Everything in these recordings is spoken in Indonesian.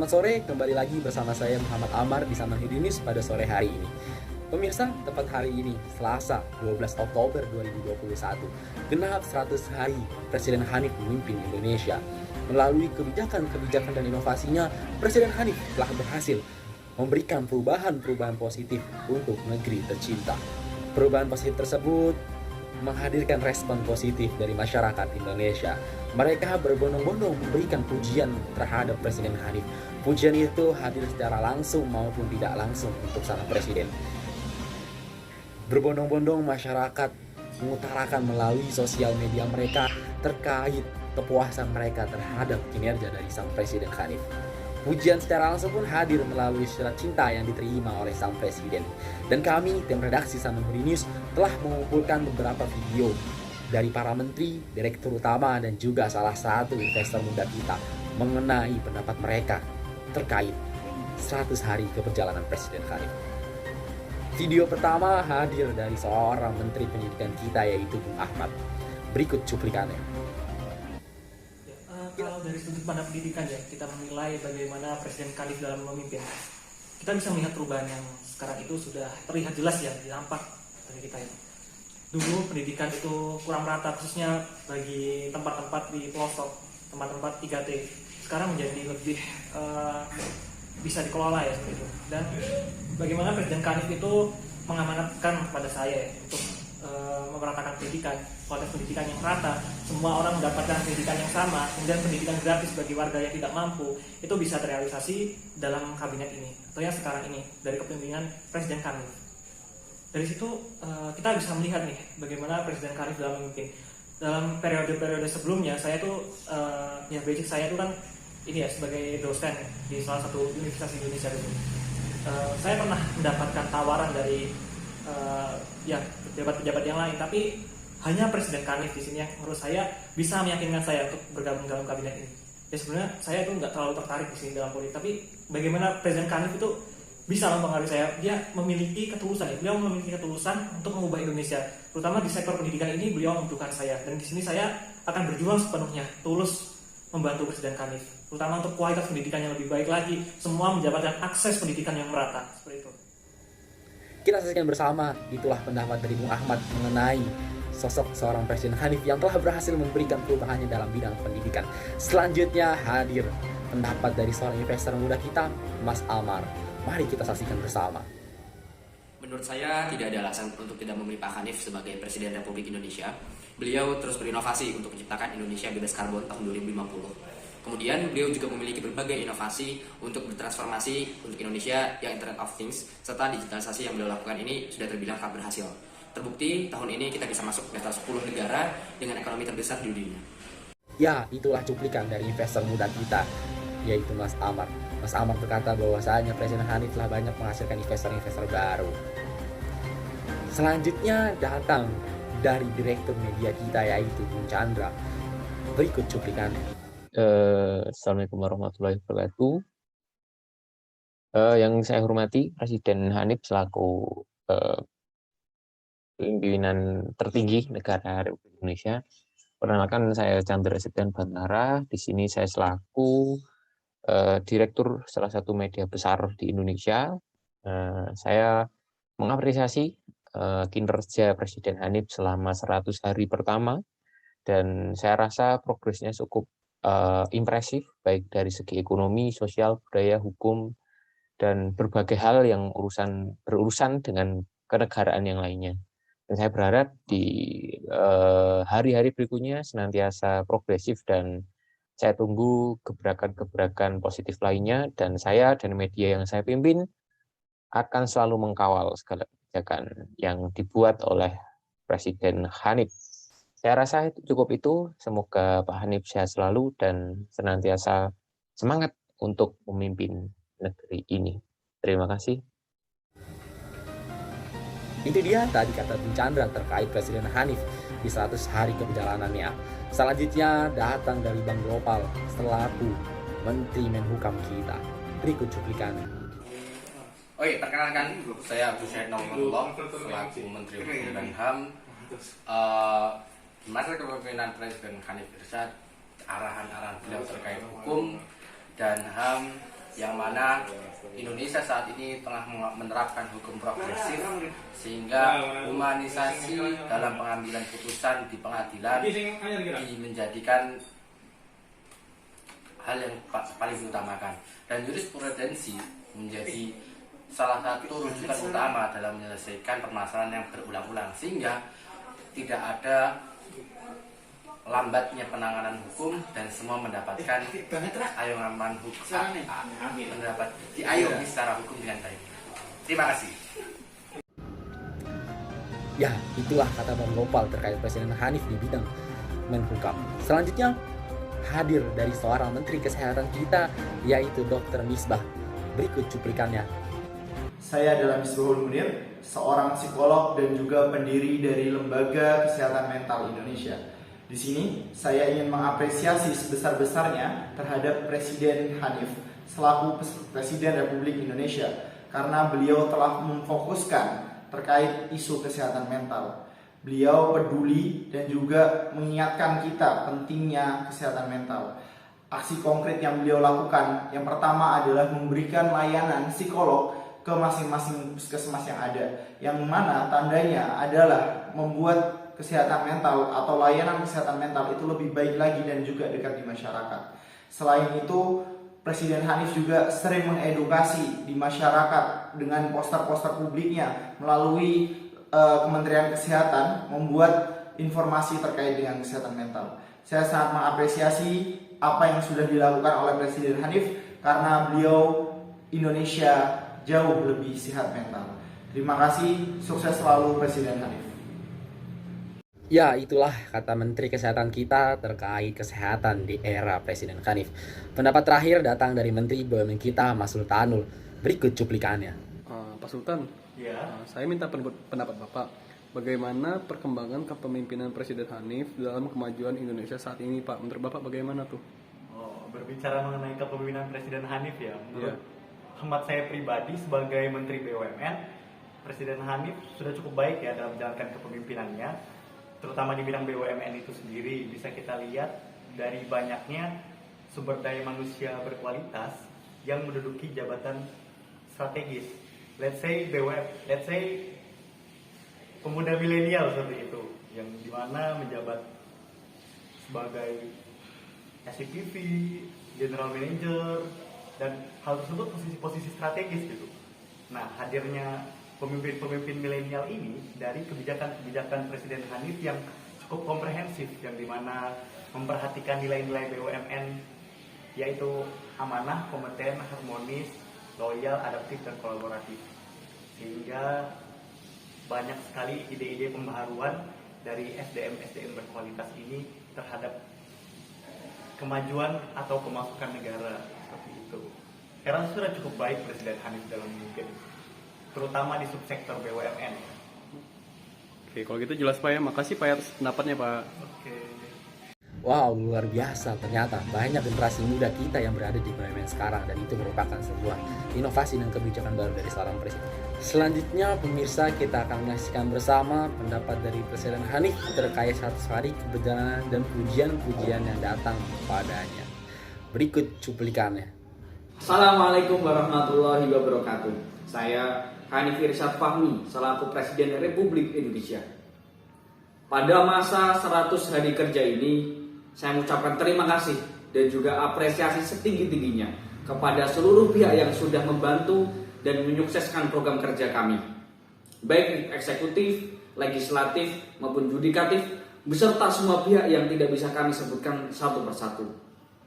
Selamat sore, kembali lagi bersama saya Muhammad Amar di Saman News pada sore hari ini. Pemirsa, tepat hari ini, Selasa 12 Oktober 2021, genap 100 hari Presiden Hanif memimpin Indonesia. Melalui kebijakan-kebijakan dan inovasinya, Presiden Hanif telah berhasil memberikan perubahan-perubahan positif untuk negeri tercinta. Perubahan positif tersebut menghadirkan respon positif dari masyarakat Indonesia. Mereka berbondong-bondong memberikan pujian terhadap Presiden Hanif. Pujian itu hadir secara langsung maupun tidak langsung untuk sang presiden. Berbondong-bondong masyarakat mengutarakan melalui sosial media mereka terkait kepuasan mereka terhadap kinerja dari sang Presiden Hanif. Pujian secara langsung pun hadir melalui surat cinta yang diterima oleh sang presiden. Dan kami, tim redaksi Saman News, telah mengumpulkan beberapa video dari para menteri, direktur utama, dan juga salah satu investor muda kita mengenai pendapat mereka terkait 100 hari keperjalanan Presiden Hanif. Video pertama hadir dari seorang menteri pendidikan kita, yaitu Bung Ahmad. Berikut cuplikannya. Kalau dari sudut pandang pendidikan ya, kita menilai bagaimana Presiden Hanif dalam memimpin. Kita bisa melihat perubahan yang sekarang itu sudah terlihat jelas ya, nampak dari kita itu. Dulu pendidikan itu kurang merata, khususnya bagi tempat-tempat di pelosok, tempat-tempat 3T. Sekarang menjadi lebih bisa dikelola ya seperti itu. Dan bagaimana Presiden Hanif itu mengamanatkan kepada saya ya, untuk memeratakan pendidikan, kualitas pendidikan yang merata, semua orang mendapatkan pendidikan yang sama, kemudian pendidikan gratis bagi warga yang tidak mampu, itu bisa terrealisasi dalam kabinet ini, atau yang sekarang ini, dari kepemimpinan Presiden Hanif. Dari situ kita bisa melihat nih, bagaimana Presiden Hanif dalam memimpin. Dalam periode-periode sebelumnya, saya tuh, ya basic saya tuh kan, ini ya, sebagai dosen di salah satu universitas di Indonesia dulu. Saya pernah mendapatkan tawaran dari ya pejabat-pejabat yang lain, tapi hanya Presiden Hanif di sini yang menurut saya bisa meyakinkan saya untuk bergabung dalam kabinet ini. Ya sebenarnya saya itu nggak terlalu tertarik di sini dalam politik, tapi bagaimana Presiden Hanif itu bisa mempengaruhi saya. Dia memiliki ketulusan, ya. Beliau memiliki ketulusan untuk mengubah Indonesia, terutama di sektor pendidikan ini. Beliau membutuhkan saya, dan di sini saya akan berjuang sepenuhnya, tulus membantu Presiden Hanif, terutama untuk kualitas pendidikan yang lebih baik lagi, semua mendapatkan akses pendidikan yang merata, seperti itu. Kita saksikan bersama, itulah pendapat dari Bung Ahmad mengenai sosok seorang Presiden Hanif yang telah berhasil memberikan perubahannya dalam bidang pendidikan. Selanjutnya hadir pendapat dari seorang investor muda kita, Mas Amar. Mari kita saksikan bersama. Menurut saya tidak ada alasan untuk tidak memilih Pak Hanif sebagai Presiden Republik Indonesia. Beliau terus berinovasi untuk menciptakan Indonesia bebas karbon tahun 2050. Kemudian beliau juga memiliki berbagai inovasi untuk bertransformasi untuk Indonesia yang Internet of Things, serta digitalisasi yang beliau lakukan ini sudah terbilang sangat berhasil. Terbukti tahun ini kita bisa masuk daftar 10 negara dengan ekonomi terbesar di dunia. Ya, itulah cuplikan dari investor muda kita, yaitu Mas Amar. Mas Amar berkata bahwasanya Presiden Hanif telah banyak menghasilkan investor-investor baru. Selanjutnya datang dari direktur media kita, yaitu Bung Chandra. Berikut cuplikannya. Assalamualaikum warahmatullahi wabarakatuh. Yang saya hormati Presiden Hanif selaku pimpinan tertinggi negara Republik Indonesia. Perkenalkan, saya Chandra Septian Bantara. Di sini saya selaku direktur salah satu media besar di Indonesia. Saya mengapresiasi kinerja Presiden Hanif selama 100 hari pertama, dan saya rasa progresnya cukup impresif, baik dari segi ekonomi, sosial, budaya, hukum, dan berbagai hal yang berurusan dengan kenegaraan yang lainnya. Dan saya berharap di hari-hari berikutnya senantiasa progresif, dan saya tunggu gebrakan-gebrakan positif lainnya, dan saya dan media yang saya pimpin akan selalu mengkawal segala kebijakan yang dibuat oleh Presiden Hanif. Saya rasa cukup itu. Semoga Pak Hanif sehat selalu dan senantiasa semangat untuk memimpin negeri ini. Terima kasih. Itu dia tadi kata Bung Chandra terkait Presiden Hanif di 100 hari keperjalanannya. Selanjutnya datang dari Bank Global selaku Menteri Menhukam kita. Berikut cuplikannya. Oke, perkenalkan, saya Abdul Syed Naumatullah selaku Menteri Hukum dan HAM. Di masa kepemimpinan Presiden Hanif Irsad, arahan-arahan beliau terkait hukum dan HAM yang mana Indonesia saat ini tengah menerapkan hukum progresif sehingga humanisasi dalam pengambilan putusan di pengadilan menjadikan hal yang paling diutamakan, dan jurisprudensi menjadi salah satu rujukan utama dalam menyelesaikan permasalahan yang berulang-ulang, sehingga tidak ada lambatnya penanganan hukum dan semua mendapatkan ayungan hukum, mendapat diayomi secara hukum dengan baik. Terima kasih. Ya, itulah kata Bang Gopal terkait Presiden Hanif di bidang Menhukam. Selanjutnya hadir dari seorang Menteri Kesehatan kita, yaitu Dr. Misbah. Berikut cuplikannya. Saya adalah Misbahul Munir, seorang psikolog dan juga pendiri dari Lembaga Kesehatan Mental Indonesia. Di sini saya ingin mengapresiasi sebesar-besarnya terhadap Presiden Hanif selaku Presiden Republik Indonesia karena beliau telah memfokuskan terkait isu kesehatan mental. Beliau peduli dan juga mengingatkan kita pentingnya kesehatan mental. Aksi konkret yang beliau lakukan yang pertama adalah memberikan layanan psikolog ke masing-masing puskesmas yang ada, yang mana tandanya adalah membuat kesehatan mental atau layanan kesehatan mental itu lebih baik lagi dan juga dekat di masyarakat. Selain itu, Presiden Hanif juga sering mengedukasi di masyarakat dengan poster-poster publiknya melalui Kementerian Kesehatan membuat informasi terkait dengan kesehatan mental. Saya sangat mengapresiasi apa yang sudah dilakukan oleh Presiden Hanif karena beliau Indonesia jauh lebih sehat mental. Terima kasih, sukses selalu Presiden Hanif. Ya, itulah kata Menteri Kesehatan kita terkait kesehatan di era Presiden Hanif. Pendapat terakhir datang dari Menteri BUMN kita, Mas Sultanul. Berikut cuplikannya. Pak Sultan, saya minta pendapat Bapak. Bagaimana perkembangan kepemimpinan Presiden Hanif dalam kemajuan Indonesia saat ini, Pak? Menurut Bapak bagaimana tuh? Berbicara mengenai kepemimpinan Presiden Hanif ya, menurut hemat saya pribadi sebagai Menteri BUMN, Presiden Hanif sudah cukup baik ya dalam menjalankan kepemimpinannya. Terutama di bidang BUMN itu sendiri bisa kita lihat dari banyaknya sumber daya manusia berkualitas yang menduduki jabatan strategis. Let's say pemuda milenial seperti itu, yang dimana menjabat sebagai SCPV, General Manager, dan hal tersebut posisi-posisi strategis gitu. Nah, hadirnya pemimpin-pemimpin milenial ini dari kebijakan-kebijakan Presiden Hanif yang cukup komprehensif, yang dimana memperhatikan nilai-nilai BUMN, yaitu amanah, kompeten, harmonis, loyal, adaptif, dan kolaboratif. Sehingga banyak sekali ide-ide pembaharuan dari SDM berkualitas ini terhadap kemajuan atau pemasukan negara seperti itu. Saya rasa sudah cukup baik Presiden Hanif dalam memimpin, terutama di subsektor BUMN. Oke, kalau gitu jelas Pak ya. Makasih Pak atas pendapatnya Pak. Oke. Wow, luar biasa. Ternyata banyak generasi muda kita yang berada di BUMN sekarang, dan itu merupakan sebuah inovasi dan kebijakan baru dari seorang presiden. Selanjutnya, pemirsa, kita akan menyaksikan bersama pendapat dari Presiden Hanif terkait 100 hari keberjalanan dan pujian-pujian yang datang kepadanya. Berikut cuplikannya. Assalamualaikum warahmatullahi wabarakatuh. Saya Hanif Irsyad Fahmi selaku Presiden Republik Indonesia. Pada masa 100 hari kerja ini, saya mengucapkan terima kasih dan juga apresiasi setinggi-tingginya kepada seluruh pihak yang sudah membantu dan menyukseskan program kerja kami, baik eksekutif, legislatif, maupun yudikatif, beserta semua pihak yang tidak bisa kami sebutkan satu persatu.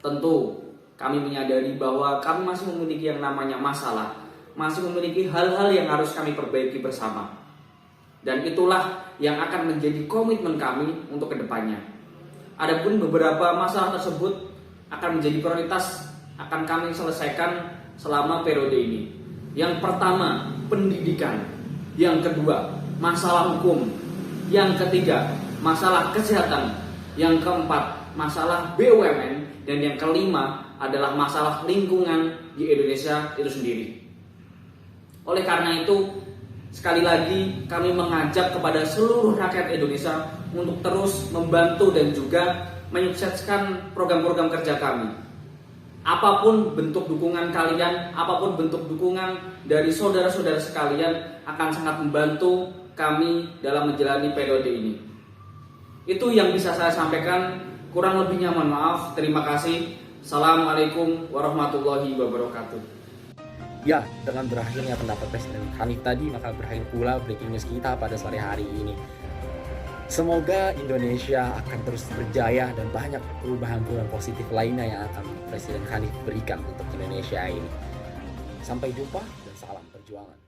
Tentu, kami menyadari bahwa kami masih memiliki yang namanya masalah, masih memiliki hal-hal yang harus kami perbaiki bersama. Dan itulah yang akan menjadi komitmen kami untuk kedepannya. Adapun beberapa masalah tersebut akan menjadi prioritas akan kami selesaikan selama periode ini. Yang pertama, pendidikan. Yang kedua, masalah hukum. Yang ketiga, masalah kesehatan. Yang keempat, masalah BUMN. Dan yang kelima adalah masalah lingkungan di Indonesia itu sendiri. Oleh karena itu, sekali lagi kami mengajak kepada seluruh rakyat Indonesia untuk terus membantu dan juga menyukseskan program-program kerja kami. apapun bentuk dukungan kalian, apapun bentuk dukungan dari saudara-saudara sekalian akan sangat membantu kami dalam menjalani periode ini. Itu yang bisa saya sampaikan, kurang lebihnya mohon maaf. Terima kasih. Assalamualaikum warahmatullahi wabarakatuh. Ya, dengan berakhirnya pendapat Presiden Hanif tadi, maka berakhir pula breaking news kita pada sore hari ini. Semoga Indonesia akan terus berjaya dan banyak perubahan-perubahan positif lainnya yang akan Presiden Hanif berikan untuk Indonesia ini. Sampai jumpa dan salam perjuangan.